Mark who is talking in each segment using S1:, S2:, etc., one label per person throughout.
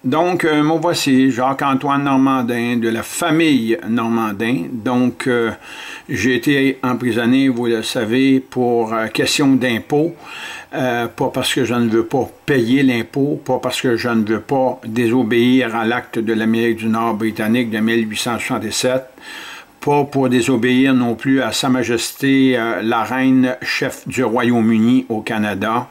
S1: Donc, moi voici, Jacques-Antoine Normandin, de la famille Normandin. Donc, j'ai été emprisonné, vous le savez, pour question d'impôt. Pas parce que je ne veux pas payer l'impôt, pas parce que je ne veux pas désobéir à l'acte de l'Amérique du Nord britannique de 1867, pas pour désobéir non plus à Sa Majesté la Reine, chef du Royaume-Uni au Canada.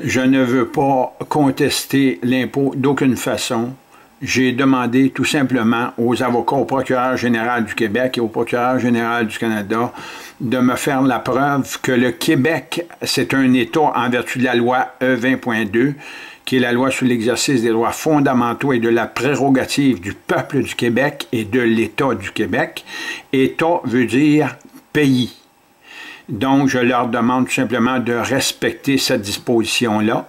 S1: Je ne veux pas contester l'impôt d'aucune façon. J'ai demandé tout simplement aux avocats, au procureur général du Québec et au procureur général du Canada de me faire la preuve que le Québec, c'est un État en vertu de la loi E20.2, qui est la loi sur l'exercice des droits fondamentaux et de la prérogative du peuple du Québec et de l'État du Québec. État veut dire pays. Donc, je leur demande tout simplement de respecter cette disposition-là.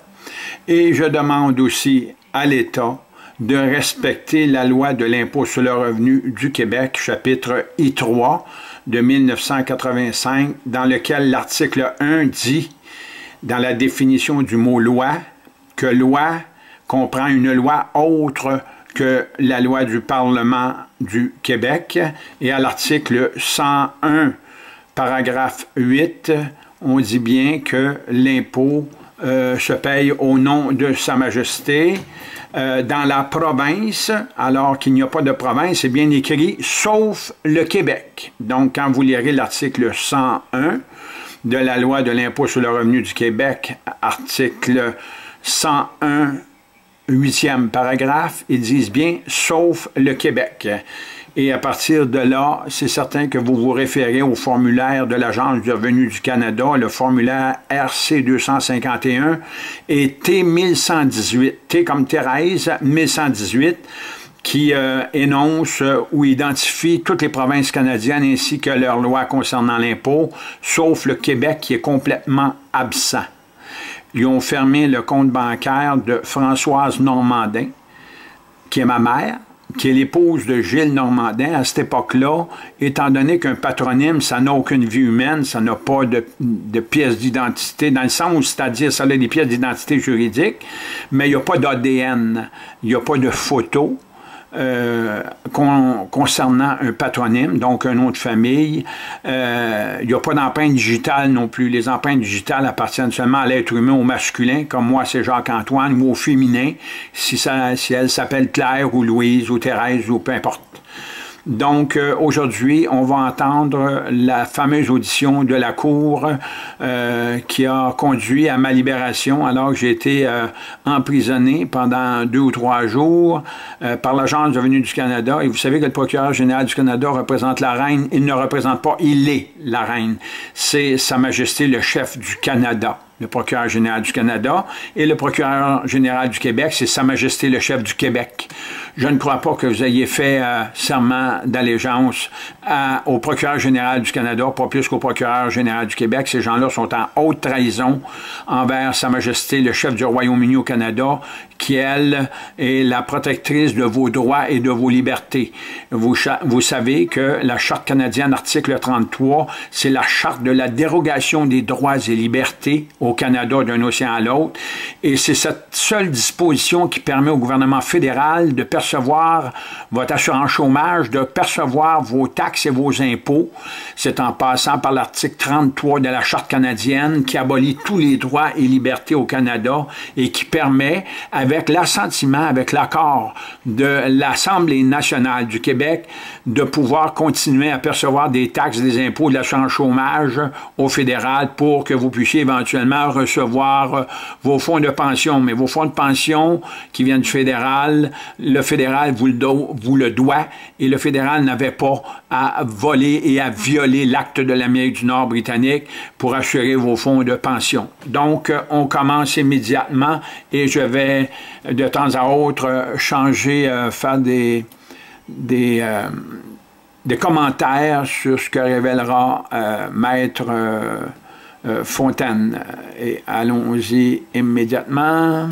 S1: Et je demande aussi à l'État de respecter la loi de l'impôt sur le revenu du Québec, chapitre I3 de 1985, dans lequel l'article 1 dit, dans la définition du mot « loi », que « loi » comprend une loi autre que la loi du Parlement du Québec. Et à l'article 101, paragraphe 8, on dit bien que l'impôt se paye au nom de Sa Majesté dans la province, alors qu'il n'y a pas de province, c'est bien écrit, sauf le Québec. Donc, quand vous lirez l'article 101 de la loi de l'impôt sur le revenu du Québec, article 101, 8e paragraphe, ils disent bien « sauf le Québec ». Et à partir de là, c'est certain que vous vous référez au formulaire de l'Agence du revenu du Canada, le formulaire RC 251 et T 1118, T comme Thérèse, 1118, qui énonce ou identifie toutes les provinces canadiennes ainsi que leurs lois concernant l'impôt, sauf le Québec qui est complètement absent. Ils ont fermé le compte bancaire de Françoise Normandin, qui est ma mère, qui est l'épouse de Gilles Normandin à cette époque-là, étant donné qu'un patronyme, ça n'a aucune vie humaine, ça n'a pas de pièces d'identité, dans le sens, c'est-à-dire ça a des pièces d'identité juridiques, mais il n'y a pas d'ADN, il n'y a pas de photo concernant un patronyme, donc un nom de famille. Il n'y a pas d'empreinte digitale non plus. Les empreintes digitales appartiennent seulement à l'être humain au masculin, comme moi c'est Jacques-Antoine, ou au féminin, si elle s'appelle Claire ou Louise ou Thérèse ou peu importe. Donc, aujourd'hui, on va entendre la fameuse audition de la Cour qui a conduit à ma libération alors que j'ai été emprisonné pendant 2 ou 3 jours par l'Agence du revenu du Canada. Et vous savez que le procureur général du Canada représente la reine. Il ne représente pas, il est la reine. C'est Sa Majesté le chef du Canada, le procureur général du Canada, et le procureur général du Québec, c'est Sa Majesté le chef du Québec. Je ne crois pas que vous ayez fait serment d'allégeance au procureur général du Canada, pas plus qu'au procureur général du Québec. Ces gens-là sont en haute trahison envers Sa Majesté le chef du Royaume-Uni au Canada, qui, elle, est la protectrice de vos droits et de vos libertés. Vous savez que la Charte canadienne, article 33, c'est la charte de la dérogation des droits et libertés au Canada d'un océan à l'autre, et c'est cette seule disposition qui permet au gouvernement fédéral de percevoir votre assurance chômage, de percevoir vos taxes et vos impôts. C'est en passant par l'article 33 de la Charte canadienne qui abolit tous les droits et libertés au Canada et qui permet, avec l'assentiment, avec l'accord de l'Assemblée nationale du Québec, de pouvoir continuer à percevoir des taxes, des impôts, de l'assurance chômage au fédéral pour que vous puissiez éventuellement recevoir vos fonds de pension. Mais vos fonds de pension qui viennent du fédéral, le fédéral vous le doit et le fédéral n'avait pas à voler et à violer l'acte de l'Amérique du Nord britannique pour assurer vos fonds de pension. Donc, on commence immédiatement et je vais de temps à autre changer, faire des commentaires sur ce que révélera Maître Fontaine. Et allons-y immédiatement.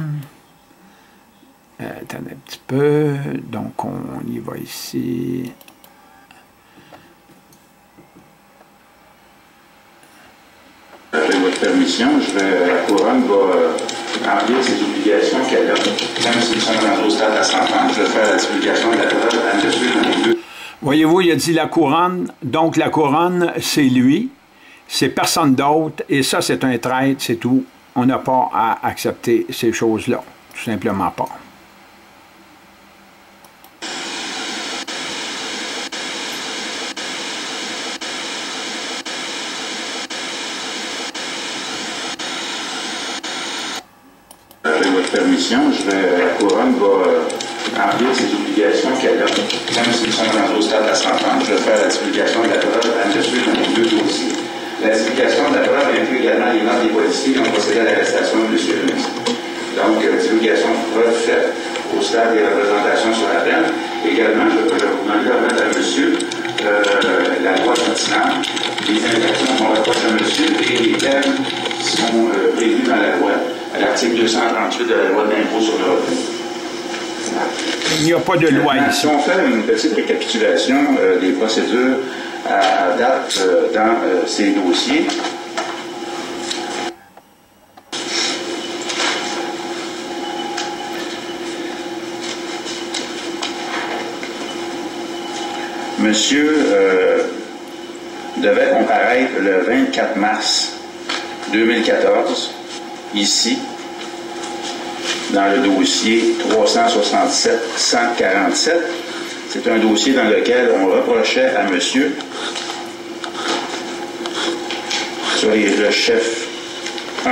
S1: Attendez un petit peu. Donc, on y va ici.
S2: Avec votre permission, la couronne va remplir ses obligations qu'elle a, même si nous sommes dans au stade à 100 ans. Je vais faire la divulgation de la preuve à monsieur dans les deux.
S1: Voyez-vous, il a dit la couronne, donc la couronne, c'est lui, c'est personne d'autre, et ça, c'est un traître, c'est tout. On n'a pas à accepter ces choses-là, tout simplement pas.
S2: Avec votre permission, la couronne va remplir ses obligations qu'elle a, même si nous sommes dans au stade à 100 ans. Je vais faire la divulgation de la preuve à monsieur dans les deux dossiers. La divulgation de la preuve inclut également les noms des policiers qui ont procédé à l'arrestation de M. Luce. Donc, divulgation de preuve faite au stade des représentations sur la peine. Également, je vais vous demander de remettre à monsieur la loi pertinente, les infractions qu'on reproche à monsieur et les peines qui sont prévues dans la loi, à l'article 238 de la loi de l'impôt sur le revenu.
S1: Il n'y a pas de loi ici.
S2: Si on fait une petite récapitulation des procédures à date dans ces dossiers, monsieur devait comparaître le 24 mars 2014, ici, dans le dossier 367-147. C'est un dossier dans lequel on reprochait à monsieur, sur le chef 1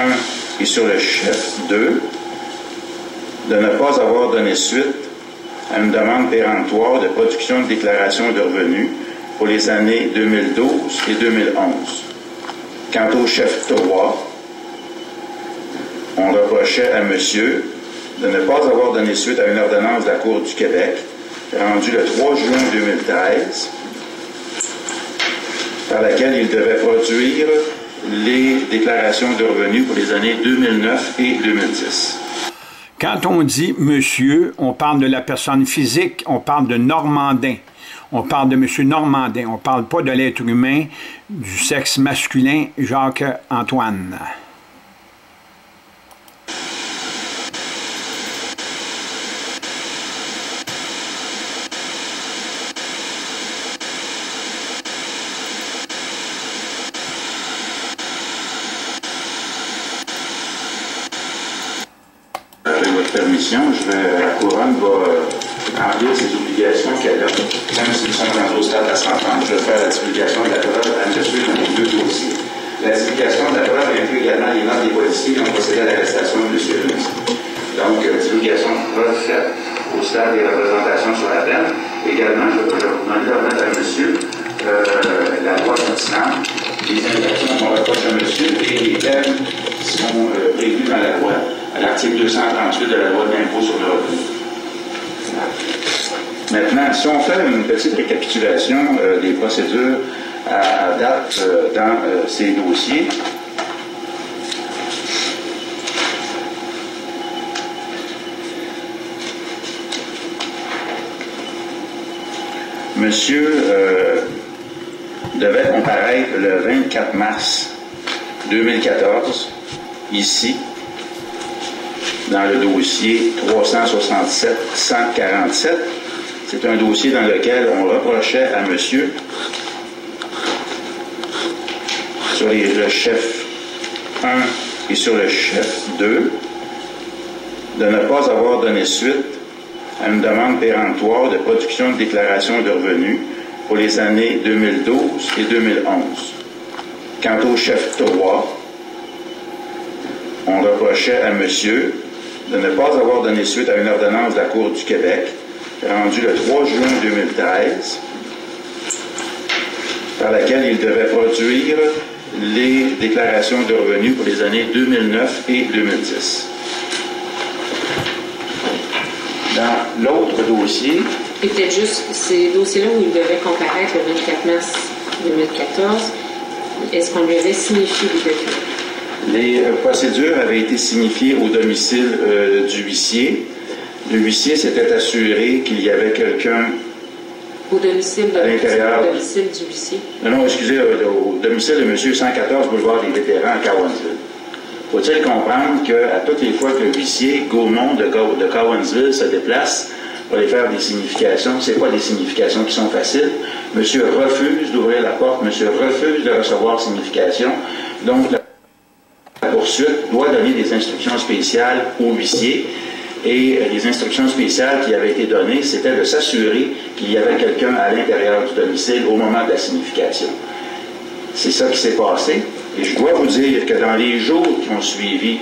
S2: et sur le chef 2, de ne pas avoir donné suite à une demande péremptoire de production de déclaration de revenus pour les années 2012 et 2011. Quant au chef 3, on reprochait à monsieur de ne pas avoir donné suite à une ordonnance de la Cour du Québec rendue le 3 juin 2013, par laquelle il devait produire les déclarations de revenus pour les années 2009 et 2010.
S1: Quand on dit « monsieur », on parle de la personne physique, on parle de Normandin. On parle de M. Normandin, on ne parle pas de l'être humain du sexe masculin Jacques-Antoine.
S2: Avec votre permission, la couronne va remplir ses obligations qu'elle a, même si nous sommes dans au stade à 100 ans. Je vais faire la divulgation de la preuve à monsieur dans les deux dossiers. La divulgation de la preuve inclut également les noms des policiers qui ont procédé à l'arrestation de M. Luce. Donc, divulgation de preuve faite au stade des représentations sur la peine. Également, je vais vous demander de remettre à monsieur la loi pertinente, les infractions qu'on reproche à monsieur et les peines qui sont prévues dans la loi, à l'article 238 de la loi de l'impôt sur le revenu. Maintenant, si on fait une petite récapitulation des procédures à date dans ces dossiers, monsieur devait comparaître le 24 mars 2014, ici, dans le dossier 367-147. C'est un dossier dans lequel on reprochait à monsieur, sur le chef 1 et sur le chef 2, de ne pas avoir donné suite à une demande péremptoire de production de déclaration de revenus pour les années 2012 et 2011. Quant au chef 3, on reprochait à monsieur de ne pas avoir donné suite à une ordonnance de la Cour du Québec rendue le 3 juin 2013, par laquelle il devait produire les déclarations de revenus pour les années 2009 et 2010. Dans l'autre dossier...
S3: Et peut-être juste ces dossiers-là où il devait comparaître le 24 mars 2014, est-ce qu'on lui avait signifié les documents?
S2: Les procédures avaient été signifiées au domicile du huissier. Le huissier s'était assuré qu'il y avait quelqu'un
S3: au domicile
S2: à l'intérieur.
S3: Au domicile du huissier.
S2: Non, excusez, au domicile de M. 114 boulevard des Vétérans à Cowansville. Faut-il comprendre qu'à toutes les fois que le huissier Gaumont de Cowansville se déplace pour aller faire des significations, ce n'est pas des significations qui sont faciles. Monsieur refuse d'ouvrir la porte, monsieur refuse de recevoir signification. Donc, la poursuite doit donner des instructions spéciales au huissier. Et les instructions spéciales qui avaient été données, c'était de s'assurer qu'il y avait quelqu'un à l'intérieur du domicile au moment de la signification. C'est ça qui s'est passé. Et je dois vous dire que dans les jours qui ont suivi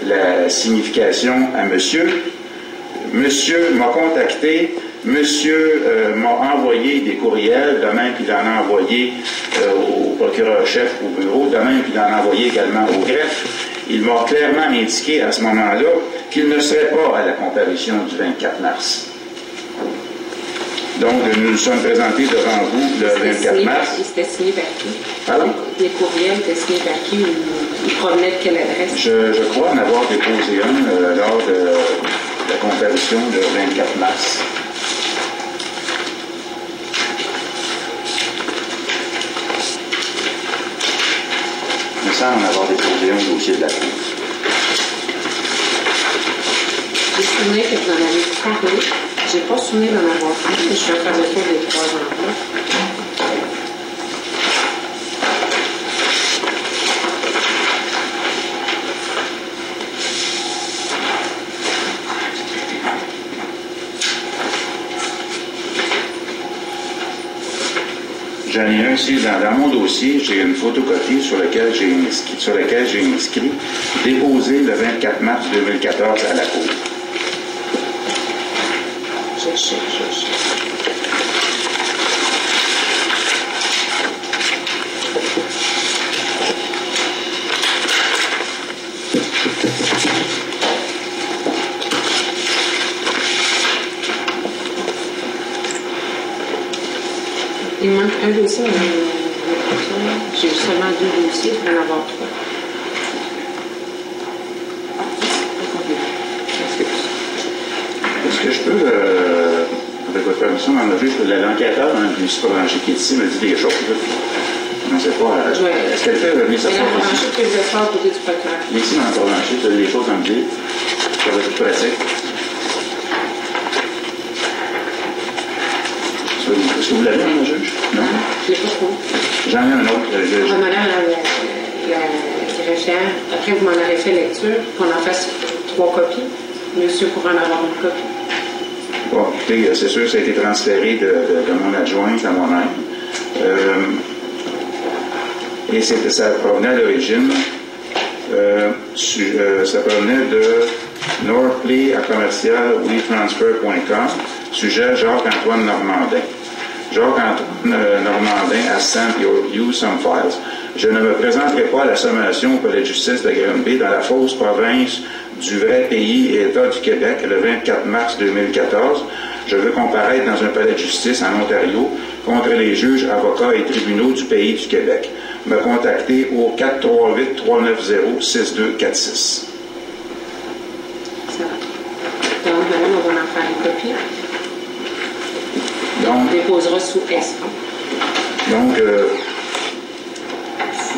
S2: la signification à monsieur m'a contacté, monsieur m'a envoyé des courriels, de même qu'il en a envoyé au procureur-chef au bureau, de même qu'il en a envoyé également au greffe. Il m'a clairement indiqué à ce moment-là qu'il ne serait pas à la comparution du 24 mars. Donc, nous nous sommes présentés devant vous le 24 mars.
S3: C'était signé par qui?
S2: Pardon?
S3: Les courriels étaient signés par qui ou ils provenaient de quelle adresse?
S2: Je crois en avoir déposé un lors de la comparution le 24 mars. Il me semble en avoir déposé un dossier de la Cour.
S3: J'ai souvenir que vous en avez parlé. Je n'ai pas souvenir d'en avoir parlé, mais je suis en train de faire les 3 enveloppes.
S2: J'en ai un ici, dans mon dossier, j'ai une photocopie sur laquelle j'ai inscrit déposé le 24 mars 2014 à la Cour.
S3: Je cherche. Il manque un dossier, j'ai seulement 2 dossiers, il va en avoir 3.
S2: Est-ce que je peux, avec votre permission, m'enlever l'enquêteur, je ne suis pas branché qui est ici, me dit des choses. Je ne sais pas. Est-ce qu'elle fait venir ça?
S3: Il y a un branché que je vais faire à côté du procureur.
S2: Ici, dans le branché, tu as des choses à me dire. Ça va être pratique. Est-ce que vous l'avez, Mme la juge? Non?
S3: Je ne l'ai pas trouvé.
S2: J'en ai un autre.
S3: Madame la greffière, après vous m'en avez fait lecture, qu'on en fasse 3 copies. Monsieur pourra en avoir une copie.
S2: Bon, écoutez, c'est sûr que ça a été transféré de mon adjointe à moi-même. Et ça provenait à l'origine, ça provenait de Northplay à commercial WeTransfer.com, sujet Jacques-Antoine Normandin. Jacques-Antoine Normandin has sent you some files. Je ne me présenterai pas à la sommation au palais de justice de Granby dans la fausse province du vrai pays et État du Québec le 24 mars 2014. Je veux comparaître dans un palais de justice en Ontario contre les juges, avocats et tribunaux du pays du Québec. Me contacter au 438-390-6246.
S3: Ça va. Donc, madame, on va en faire une copie.
S2: Donc,
S3: On déposera sous S.
S2: Donc,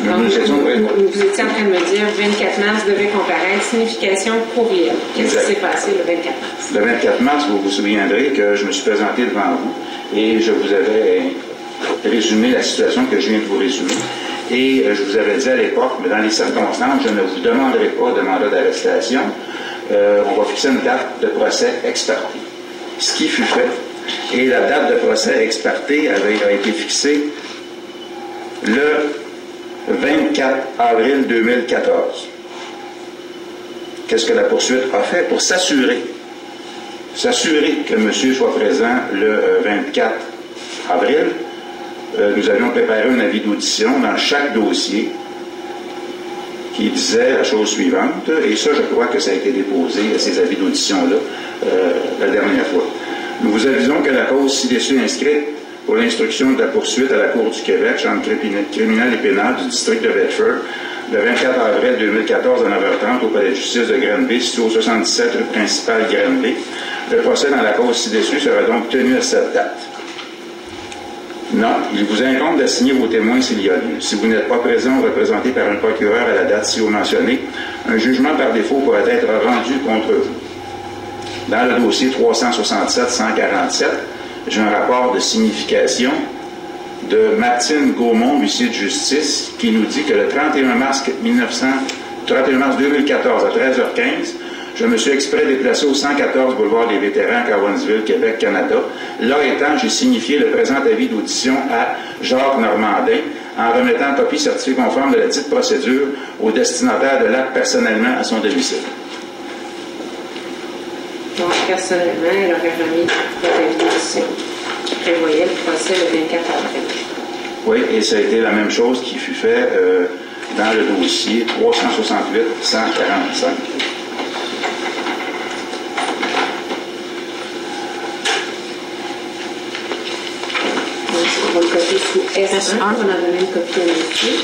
S3: vous étiez en train de me dire 24 mars devait comparaître signification courriel. Qu'est-ce qui s'est passé le 24 mars?
S2: Le 24 mars, vous vous souviendrez que je me suis présenté devant vous et je vous avais résumé la situation que je viens de vous résumer. Et je vous avais dit à l'époque, mais dans les circonstances, je ne vous demanderai pas de mandat d'arrestation. On va fixer une date de procès expertée. Ce qui fut fait. Et la date de procès expertée a été fixée le 24 avril 2014. Qu'est-ce que la poursuite a fait pour s'assurer que monsieur soit présent le 24 avril? Nous avions préparé un avis d'audition dans chaque dossier qui disait la chose suivante, et ça, je crois que ça a été déposé, ces avis d'audition-là, la dernière fois. Nous vous avisons que la cause ci-dessus inscrite pour l'instruction de la poursuite à la Cour du Québec, chambre criminelle et pénale du district de Bedford, le 24 avril 2014 à 9h30 au palais de justice de Granby, situé au 77 rue principale Granby. Le procès dans la cause ci-dessus sera donc tenu à cette date. Non, il vous incombe d'assigner vos témoins s'il y a lieu. Si vous n'êtes pas présent ou représenté par un procureur à la date ci-haut mentionnée, un jugement par défaut pourrait être rendu contre vous. Dans le dossier 367-147, j'ai un rapport de signification de Martine Gaumont, huissier de justice, qui nous dit que le 31 mars 2014 à 13h15, je me suis exprès déplacé au 114 boulevard des Vétérans, Cowansville, Québec, Canada. Là étant, j'ai signifié le présent avis d'audition à Jacques Normandin en remettant copie certifiée conforme de la dite procédure au destinataire de l'acte personnellement à son domicile.
S3: Donc, personnellement, elle aurait remis votre avis d'audition qui prévoyait le procès le 24 avril.
S2: Oui, et ça a été la même chose qui fut fait dans le dossier 368-145.
S3: On va le copier sous S1, on en a donné une copie à monsieur.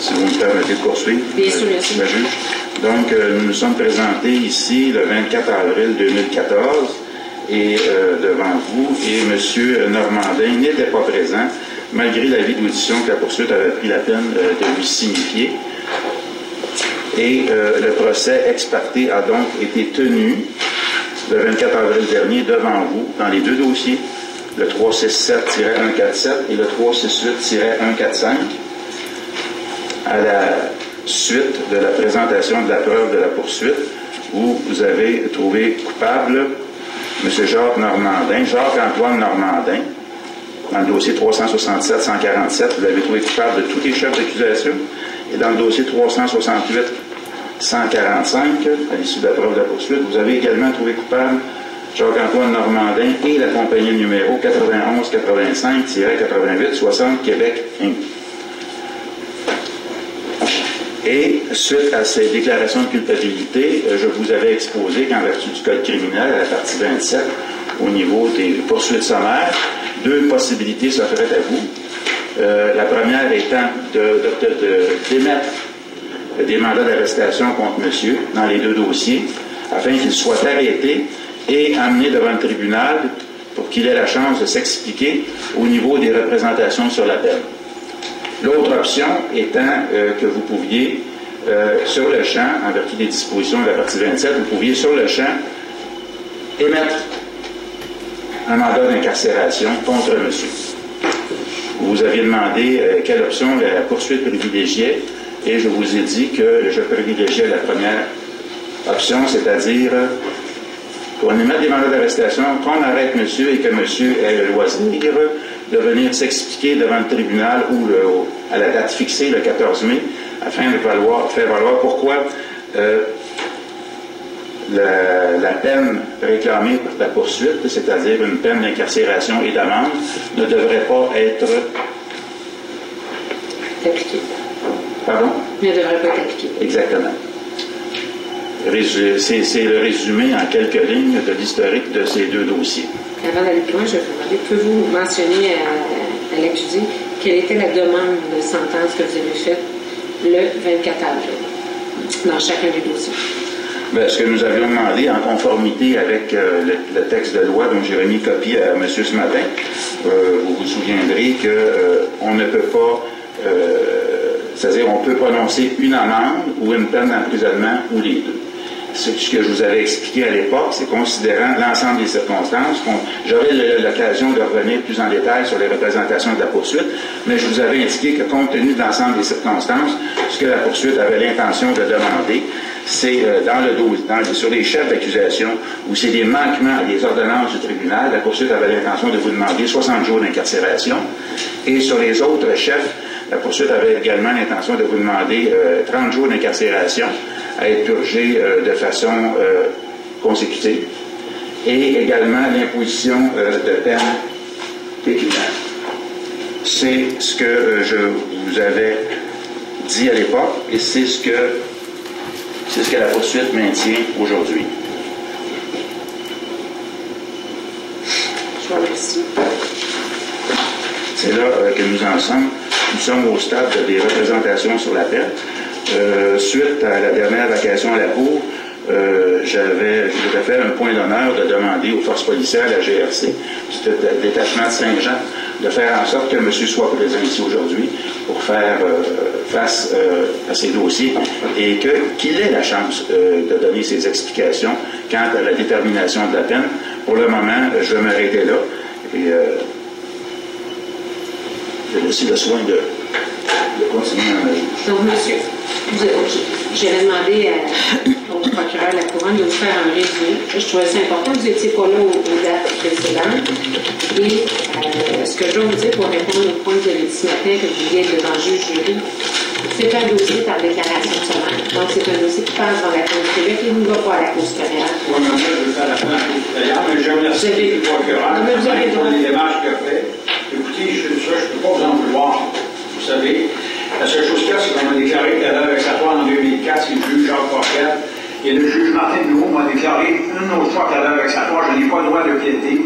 S2: Si vous me permettez de poursuivre,
S3: bien sûr, bien sûr.
S2: La juge. Donc, nous nous sommes présentés ici le 24 avril 2014 et devant vous, et M. Normandin n'était pas présent, malgré l'avis d'audition que la poursuite avait pris la peine de lui signifier. Et le procès ex parte a donc été tenu le 24 avril dernier devant vous dans les deux dossiers, le 367-147 et le 368-145, à la suite de la présentation de la preuve de la poursuite, où vous avez trouvé coupable M. Jacques Normandin, Jacques-Antoine Normandin, dans le dossier 367-147, vous l'avez trouvé coupable de tous les chefs d'accusation, et dans le dossier 368-145, à l'issue de la preuve de la poursuite, vous avez également trouvé coupable Jacques-Antoine Normandin et la compagnie numéro 9185-8860 Québec Inc. Et suite à ces déclarations de culpabilité, je vous avais exposé qu'en vertu du Code criminel, à la partie 27, au niveau des poursuites sommaires, deux possibilités s'offraient à vous. La première étant d'émettre des mandats d'arrestation contre monsieur dans les deux dossiers, afin qu'il soit arrêté et amené devant le tribunal pour qu'il ait la chance de s'expliquer au niveau des représentations sur la peine. L'autre option étant que vous pouviez, sur le champ, en vertu des dispositions de la partie 27, vous pouviez sur le champ émettre un mandat d'incarcération contre monsieur. Vous aviez demandé quelle option la poursuite privilégiait, et je vous ai dit que je privilégiais la première option, c'est-à-dire qu'on émette des mandats d'arrestation, qu'on arrête monsieur et que monsieur ait le loisir de venir s'expliquer devant le tribunal ou à la date fixée, le 14 mai, afin de faire valoir pourquoi la peine réclamée par la poursuite, c'est-à-dire une peine d'incarcération et d'amende, ne devrait pas être
S3: appliquée.
S2: Pardon?
S3: Ne devrait pas être appliquée.
S2: Exactement. C'est le résumé en quelques lignes de l'historique de ces deux dossiers.
S3: Avant d'aller plus loin, je vais vous demander, pouvez-vous mentionner à l'accusé quelle était la demande de sentence que vous avez faite le 24 avril dans chacun des dossiers?
S2: Bien, ce que nous avions demandé en conformité avec le texte de loi dont j'ai remis copie à M. ce matin, vous vous souviendrez qu'on ne peut pas, c'est-à-dire on peut prononcer une amende ou une peine d'emprisonnement ou les deux. Ce que je vous avais expliqué à l'époque, c'est considérant l'ensemble des circonstances, j'aurai l'occasion de revenir plus en détail sur les représentations de la poursuite, mais je vous avais indiqué que compte tenu de l'ensemble des circonstances, ce que la poursuite avait l'intention de demander, c'est sur les chefs d'accusation où c'est des manquements à des ordonnances du tribunal, la poursuite avait l'intention de vous demander 60 jours d'incarcération, et sur les autres chefs, la poursuite avait également l'intention de vous demander 30 jours d'incarcération à être purgés de façon consécutive, et également l'imposition de peine pécuniaire. C'est ce que je vous avais dit à l'époque, et c'est ce que la poursuite maintient aujourd'hui.
S3: Je vous remercie.
S2: C'est là que nous en sommes. Nous sommes au stade des représentations sur l'appel. Suite à la dernière vacation à la Cour, je voudrais faire un point d'honneur de demander aux forces policières, à la GRC, du détachement de Saint-Jean, de faire en sorte que monsieur soit présent ici aujourd'hui pour faire face à ces dossiers et qu'il ait la chance de donner ses explications quant à la détermination de la peine. Pour le moment, je vais m'arrêter là et j'ai aussi le soin de continuer dans ma vie.
S3: Donc, monsieur, j'avais demandé au procureur de la Couronne de vous faire un résumé. Je trouvais ça important. Vous n'étiez pas là aux dates précédentes. Et ce que je veux vous dire pour répondre au point que vous avez dit ce matin, que vous vouliez être devant le juge jury, c'est un dossier par déclaration seulement. Donc, c'est un dossier qui passe dans la Cour du Québec et il ne va pas à la Cour supérieure.
S1: Oui, mais je veux faire la Cour supérieure, mais je remercie le procureur pour les démarches qu'il a fait. Écoutez, je ne peux pas vous en vouloir. Vous savez, la seule chose qu'il y a, c'est qu'on m'a déclaré que la vexatoire en 2004, c'est le juge Jacques Paquette. Et le juge Martin Bureau m'a déclaré une autre fois que la vexatoire, je n'ai pas le droit de quitter.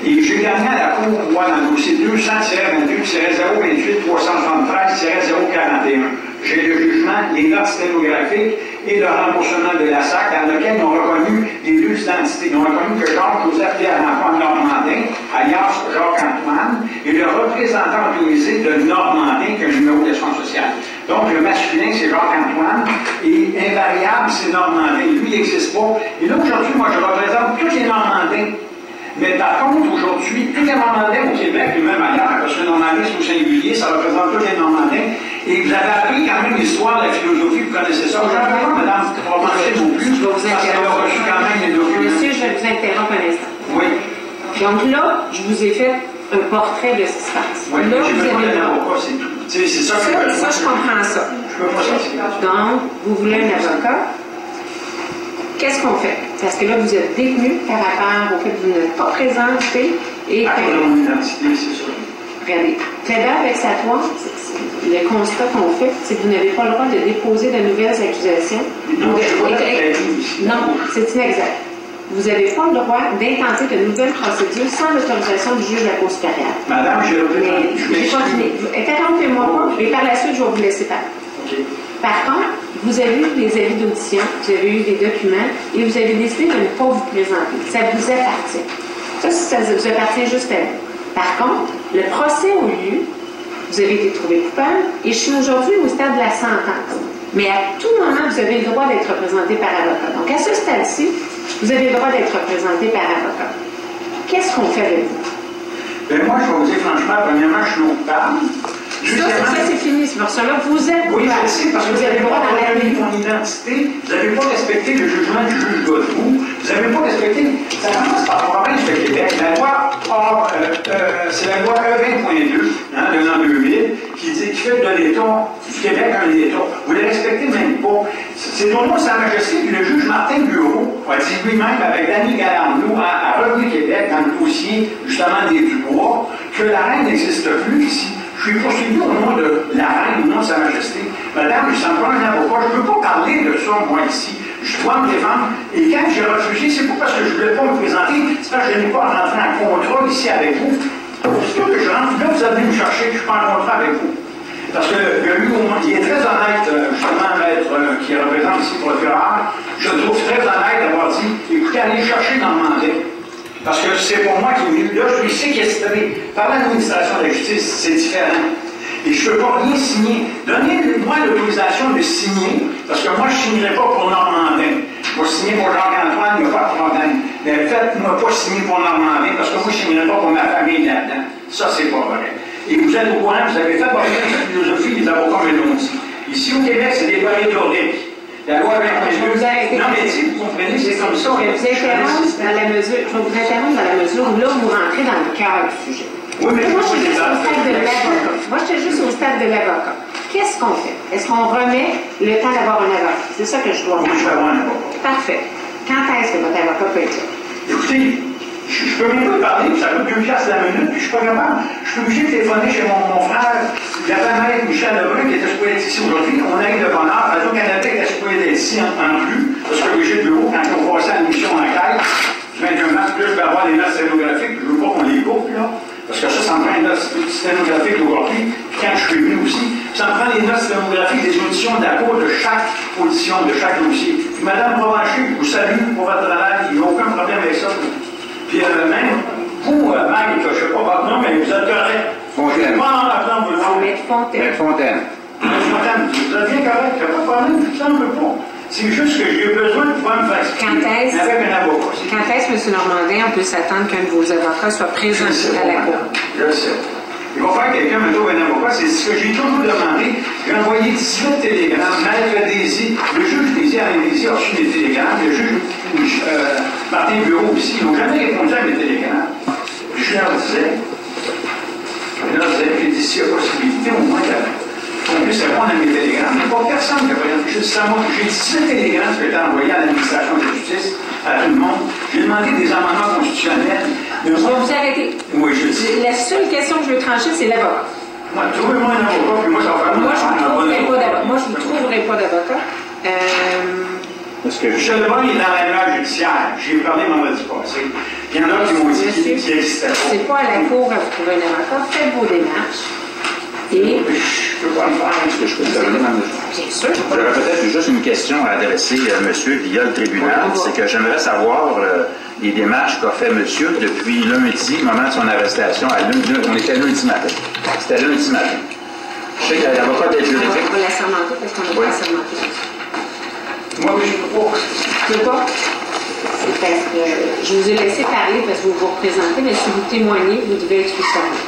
S1: Et j'ai gagné à la Cour, moi, dans le dossier 200-22-028-373-041. J'ai le jugement, les notes sténographiques et le remboursement de la SAC, dans lequel ils ont reconnu les deux identités. Ils ont reconnu que Jacques-Joseph Pierre-Antoine Normandin, alias Jacques-Antoine, est le représentant autorisé de Normandin, qui a le numéro d'assurance sociale. Donc, le masculin, c'est Jacques-Antoine, et invariable, c'est Normandin. Lui, il n'existe pas. Et là, aujourd'hui, moi, je représente tous les Normandins. Mais par contre, aujourd'hui, tous les Normandins au Québec, et même ailleurs, parce que Normandin, c'est au singulier, ça représente tous les Normandins. Et vous avez appris quand même l'histoire, la philosophie, vous connaissez ça. Aujourd'hui, madame, vous ne pensez non plus,
S3: je vais vous
S1: parce qu'elle a reçu quand même les documents.
S3: Monsieur, je vais vous interrompre un instant.
S1: Oui.
S3: Donc là, je vous ai fait un portrait de ce qui se passe.
S1: Oui,
S3: là,
S1: je
S3: vous
S1: veux pas
S3: avez
S1: l'avocat, c'est tout. C'est ça que
S3: je comprends ça.
S1: Je peux pas sortir.
S3: Donc, vous voulez un avocat. Qu'est-ce qu'on fait? Parce que là, vous êtes détenu par rapport au fait que vous n'êtes pas présenté et
S1: à cause de mon identité, c'est ça.
S3: Regardez, plaideur vexatoire, le constat qu'on fait, c'est que vous n'avez pas le droit de déposer de nouvelles accusations.
S1: Non,
S3: non, c'est inexact. Vous n'avez pas le droit d'intenter de nouvelles procédures sans l'autorisation du juge de la Cour supérieure.
S1: Madame, je
S3: n'ai pas fini. Interrompez-moi pas, et par la suite, je vais vous laisser parler.
S1: Okay.
S3: Par contre, vous avez eu des avis d'audition, vous avez eu des documents, et vous avez décidé de ne pas vous présenter. Ça vous appartient. Ça vous appartient juste à vous. Par contre, le procès a lieu, vous avez été trouvé coupable, et je suis aujourd'hui au stade de la sentence. Mais à tout moment, vous avez le droit d'être représenté par avocat. Donc, à ce stade-ci, vous avez le droit d'être représenté par avocat. Qu'est-ce qu'on fait avec vous?
S1: Bien, moi, je vais vous dire franchement, premièrement, je suis non coupable.
S3: Ça, c'est fini, c'est pour cela. Vous êtes
S1: oui, je sais, parce que vous n'avez pas
S3: donné
S1: mon identité, vous n'avez pas respecté le jugement du juge Godbout, vous n'avez pas respecté. Ça commence par le province de Québec. La loi c'est la loi E20.2 de l'an 2000 qui fait de l'État du Québec un État. Vous ne les respectez même pas. C'est au nom de Sa Majesté que le juge Martin Bureau a dit lui-même avec Danny Galarno à Revenu Québec, dans le dossier justement des Dubois, que la reine n'existe plus ici. Je suis poursuivi au nom de la reine, au nom de Sa Majesté. Madame, je ne sens pas un avocat, je ne peux pas parler de ça, moi, ici. Je dois me défendre. Et quand j'ai refusé, c'est pas parce que je ne voulais pas me présenter, c'est parce que je n'ai pas rentré en contrat ici avec vous. Aussitôt que je rentre, là, vous allez me chercher, je ne suis pas en contrat avec vous. Parce que lui, il est très honnête, justement, maître qui représente ici le procureur. Je le trouve très honnête d'avoir dit, écoutez, allez chercher dans le mandat. Parce que c'est pour moi qui est venu. Là, je suis séquestré par l'administration de la justice, c'est différent. Et je ne peux pas rien signer. Donnez-moi l'autorisation de signer, parce que moi, je ne signerai pas pour Normandin. Je vais signer pour Jacques-Antoine, il n'y a pas de problème. Mais faites-moi pas signer pour Normandin, parce que moi, je ne signerai pas pour ma famille là-dedans. Ça, c'est pas vrai. Et vous êtes au courant, vous avez fait votre philosophie, les avocats me l'ont dit. Ici, au Québec, c'est des barils théoriques. La loi 22. Non, mais si vous comprenez, c'est comme ça.
S3: Je vais vous interrompre dans la mesure où là, vous rentrez dans le cœur du sujet.
S1: Oui, mais
S3: moi, je suis juste au stade de l'avocat. Moi, je suis juste au stade de l'avocat. Qu'est-ce qu'on fait? Est-ce qu'on remet le temps d'avoir un avocat? C'est ça que je dois faire.
S1: Oui, je vais avoir un avocat.
S3: Parfait. Quand est-ce que votre avocat peut être là?
S1: Écoutez, je peux même pas parler, ça coûte 2 piastres la minute, puis je suis pas capable. Je suis obligé de téléphoner chez mon frère, maître Michel Lebrun, qui était supposé être ici aujourd'hui. On a eu de bonheur. Radio-Canada était supposé être ici en plus, parce que Brigitte Bureau, quand on passait à l'émission en caisse, vous 21 mars, puis là, je vais avoir des notes sténographiques, puis je veux pas qu'on les coupe, là. Parce que ça me prend une note sténographique d'aujourd'hui, puis quand je suis venu aussi, ça me prend les notes sténographiques des auditions de la Cour de chaque audition, de chaque dossier. Puis Mme Provencher, vous savez, pour votre travail, il n'y a aucun problème avec ça. Puis même, vous, Mike, je ne sais pas votre nom, mais vous êtes correct.
S4: Fontaine.
S3: Maître Fontaine.
S4: Fontaine.
S1: Fontaine, vous êtes bien correct, il n'y a pas de problème, ça ne peut pas. C'est juste que j'ai besoin de pouvoir me faire expliquer avec un avocat.
S3: Quand est-ce, M. Normandin, on peut s'attendre qu'un de vos avocats soit présent à la Cour?
S1: Je le sais. Il va faire quelqu'un me trouve un avocat, c'est ce que j'ai toujours demandé. J'ai envoyé 18 télégrammes, Maître Désy, le juge Désy, Alain Désy a reçu des télégrammes, le juge Martin Bureau aussi, ils n'ont jamais répondu à mes télégrammes. Je leur disais, j'ai dit, s'il y a possibilité, au moins qu'on puisse répondre à mes télégrammes. Il n'y a pas personne qui a rien. J'ai 18 télégrammes qui ont été envoyés à l'administration de la justice, à tout le monde. J'ai demandé des amendements constitutionnels.
S3: Je vais vous arrêter.
S1: Oui, je dis.
S3: La seule question que je veux trancher, c'est l'avocat.
S1: Moi, trouvez-moi un avocat, puis moi, ça va faire
S3: Moi, je ne trouverai pas d'avocat.
S4: Parce que
S1: Michel Lebon est dans la loi judiciaire. J'ai parlé vendredi passé. Il y en a qui m'ont dit qu'il n'existait pas.
S3: C'est pas à la Cour à vous trouver un avocat. Faites vos démarches. Et.
S1: Je ne peux pas le faire.
S4: est-ce que je peux terminer, madame?
S3: Bien sûr.
S4: J'aurais peut-être juste une question à adresser à monsieur via le tribunal. C'est que j'aimerais savoir les démarches qu'a fait monsieur depuis lundi, moment de son arrestation. On était lundi matin. C'était lundi matin. Je sais que l'avocat d'aide juridique.
S3: On va la sermenter parce qu'on n'a pas la sermenter.
S1: Moi, je ne peux pas.
S3: Tu ne peux pas? C'est parce que je vous ai laissé parler parce que vous vous représentez, mais si vous témoignez, vous devez être serment.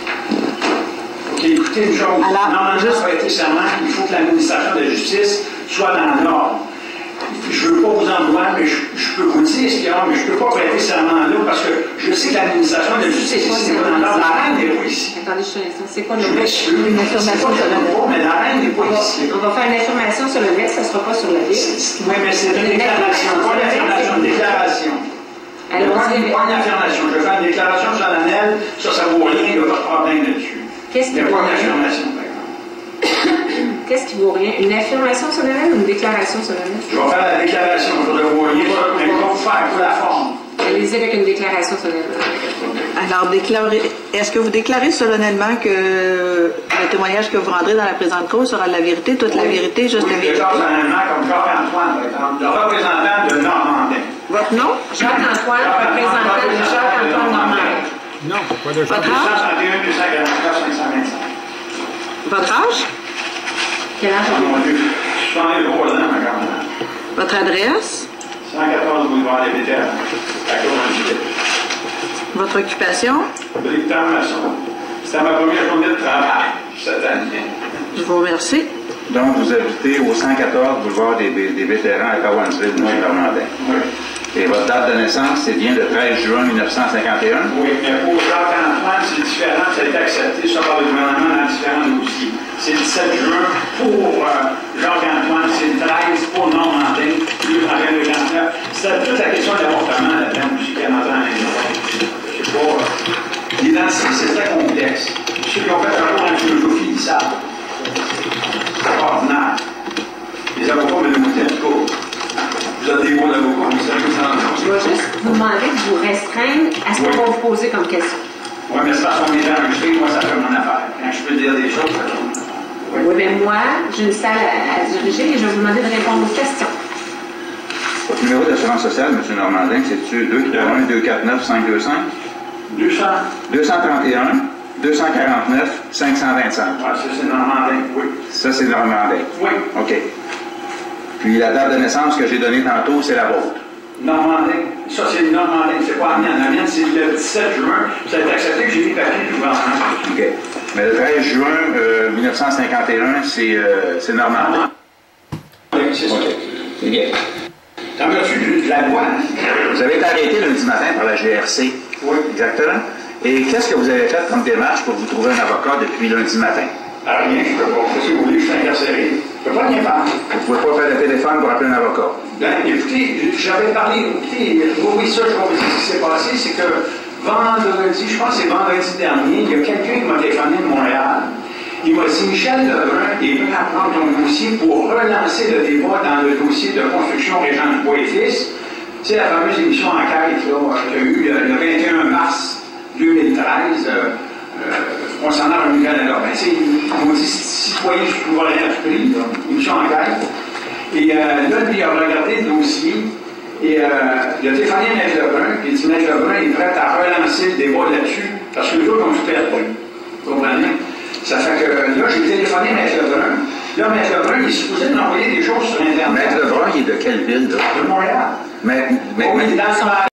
S1: OK, écoutez une chose. Normalement, ça va être serment. Il faut que l'administration de la justice soit dans l'ordre. Je ne veux pas vous en vouloir, mais je peux vous dire ce qu'il y a, mais je ne peux pas prêter serment là parce que je sais que l'administration de la justice n'est pas dans l'ordre. La reine n'est pas ici.
S3: Attendez, juste un instant. C'est quoi le
S1: Je m'excuse.
S3: Une affirmation solennelle.
S1: Mais la reine n'est pas ici.
S3: On va faire une affirmation solennelle, ça ne sera pas sur la liste.
S1: Oui, mais c'est une déclaration, pas une affirmation, une déclaration.
S3: Allons-y.
S1: Pas une affirmation. Je vais faire une déclaration solennelle, ça ne vaut rien, il n'y a pas de problème là-dessus.
S3: Qu'est-ce qui
S1: Il n'y a
S3: vaut
S1: pas
S3: rien?
S1: d'affirmation, par exemple.
S3: Qu'est-ce qui vaut rien? Une affirmation solennelle ou une déclaration solennelle?
S1: Je vais faire la déclaration, je ne vaut rien, mais je vais vous faire pour la forme.
S3: Allez-y avec une déclaration solennelle.
S5: Alors, est-ce que vous déclarez solennellement que le témoignage que vous rendrez dans la présente cause sera la vérité, toute la vérité, juste la
S1: Je
S5: vérité?
S1: déclare solennellement comme Jacques-Antoine, par exemple, le représentant de Normandin.
S5: Votre nom?
S3: Jacques-Antoine, représentant de Jacques-Antoine Normandin.
S1: Non, pas de
S5: Votre âge?
S1: 231, 249, 525.
S5: Votre âge?
S3: Quel âge
S1: Oh mon
S3: avez-vous?
S1: Dieu, je suis en héros là, ma grand-mère.
S5: Votre adresse?
S1: 114 boulevard des Vétérans, à Courant-Gillet.
S5: Votre occupation?
S1: Brigitte Masson. C'était ma première journée de travail cette année.
S5: Je vous remercie.
S4: Donc, vous habitez au 114 boulevard des Vétérans à Cowansville, M. Normandin.
S1: Oui.
S4: Et votre date de naissance, c'est bien le 13 juin 1951?
S1: Oui, mais pour Jacques-Antoine, c'est différent. Ça a été accepté ça, par le gouvernement dans différents dossiers. C'est le 17 juin. Pour Jacques-Antoine, c'est le 13 pour Normandin, 239. C'était toute la question de l'avortement là-dedans aussi qui est rentrée en ligne. Je sais pas. L'identité, c'est très complexe. Ceux qui ont fait un cours en philosophie, ils savent. C'est ordinaire. Les avocats me l'ont dit en tout cas. Vous êtes des bons avocats, vous savez
S3: Je vais juste vous demander de vous restreindre à ce qu'on va vous poser comme question.
S1: Oui, mais c'est parce qu'on est enregistré, moi, ça fait mon affaire. Quand je peux dire des choses, ça fait mon affaire.
S3: Oui, bien moi, j'ai une salle à diriger et je vais vous demander de répondre aux questions.
S4: Votre numéro d'assurance sociale, M. Normandin, c'est-tu 231 249 525?
S1: 200.
S4: 231 249 525.
S1: Ça, c'est Normandin, oui.
S4: Ça, c'est Normandin.
S1: Oui.
S4: OK. Puis la date de naissance que j'ai donnée tantôt, c'est la vôtre.
S1: Normandin. Ça, c'est Normandin. C'est pas la mienne. La mienne, c'est le 17 juin. Ça a été accepté que j'ai mis papier du gouvernement.
S4: OK. Mais le 13 juin 1951, c'est Normandin.
S1: Oui, c'est ça.
S4: C'est bien.
S1: T'en as-tu de la loi, hein?
S4: Vous avez été arrêté lundi matin par la GRC.
S1: Oui.
S4: Exactement. Et qu'est-ce que vous avez fait comme démarche pour vous trouver un avocat depuis lundi matin?
S1: Alors, rien, je peux pas. Si vous voulez, je suis incarcéré. Je peux pas rien faire.
S4: Vous ne pouvez pas faire de téléphone pour appeler un avocat.
S1: Ben, écoutez, j'avais parlé, écoutez, oui, ça, je vais vous dire ce qui s'est passé, c'est que vendredi, je pense que c'est vendredi dernier, il y a quelqu'un qui m'a téléphoné de Montréal. Il m'a dit, Michel Lebrun est prêt à prendre ton dossier pour relancer le débat dans le dossier de construction Régent Bois et Fils sais, la fameuse émission Enquête qu'il y a eu le 21 mars 2013 concernant le Canada. Ben, on dit citoyen souverain esprit, émission Enquête. Et là, lui, il a regardé le dossier et il a téléphoné à Maître Lebrun, puis il dit Maître Lebrun est prêt à relancer le débat là-dessus, parce que les autres ont tout perdu. Vous comprenez? Ça fait que là, j'ai téléphoné à Maître Lebrun. Là, Maître Lebrun, il est supposé m'envoyer des choses sur Internet.
S4: Maître Lebrun, il est de quelle ville, là?
S1: De Montréal.
S4: Mais
S1: oui, dans